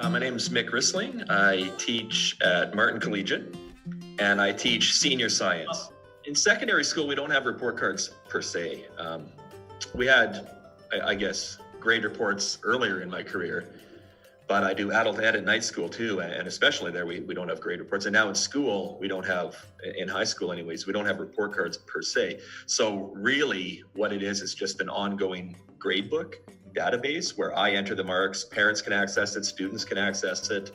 My name is Mick. I teach at Martin Collegiate, and I teach senior science. In secondary school, we don't have report cards per se. We had, I guess, grade reports earlier in my career, but I do adult ed at night school too, and especially there, we don't have grade reports. And now in school, we don't have, in high school anyways, we don't have report cards per se. So really what it is just an ongoing grade book database where I enter the marks, parents can access it, students can access it,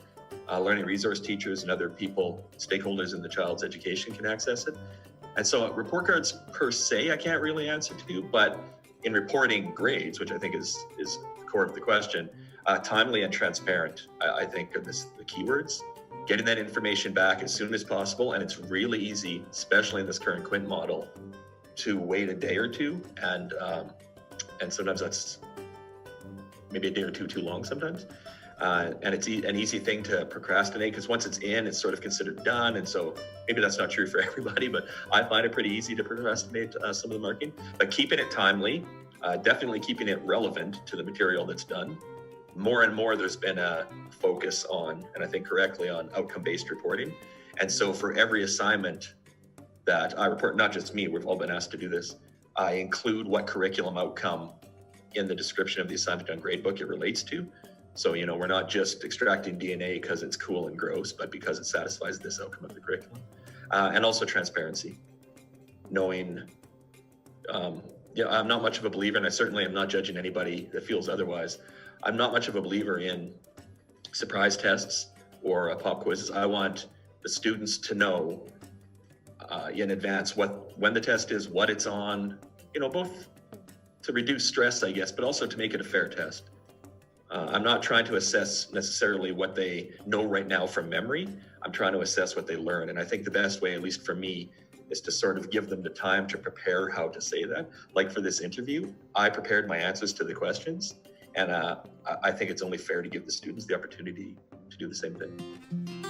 learning resource teachers and other people, stakeholders in the child's education can access it. And so report cards per se, I can't really answer to, but in reporting grades, which I think is the core of the question, timely and transparent, I think are the keywords. Getting that information back as soon as possible, and it's really easy, especially in this current Quint model, to wait a day or two, and sometimes that's maybe a day or two too long sometimes. And it's an easy thing to procrastinate because once it's in, it's sort of considered done. And so maybe that's not true for everybody, but I find it pretty easy to procrastinate some of the marking. But keeping it timely, definitely keeping it relevant to the material that's done. More and more, there's been a focus on, and I think correctly, on outcome-based reporting. And so for every assignment that I report, not just me, we've all been asked to do this, I include what curriculum outcome in the description of the assignment on gradebook it relates to. So, we're not just extracting DNA because it's cool and gross, but because it satisfies this outcome of the curriculum. And also transparency, knowing, I'm not much of a believer, and I certainly am not judging anybody that feels otherwise. I'm not much of a believer in surprise tests or pop quizzes. I want the students to know in advance when the test is, what it's on, both to reduce stress, I guess, but also to make it a fair test. I'm not trying to assess necessarily what they know right now from memory. I'm trying to assess what they learn. And I think the best way, at least for me, is to sort of give them the time to prepare how to say that. Like for this interview, I prepared my answers to the questions. And I think it's only fair to give the students the opportunity to do the same thing.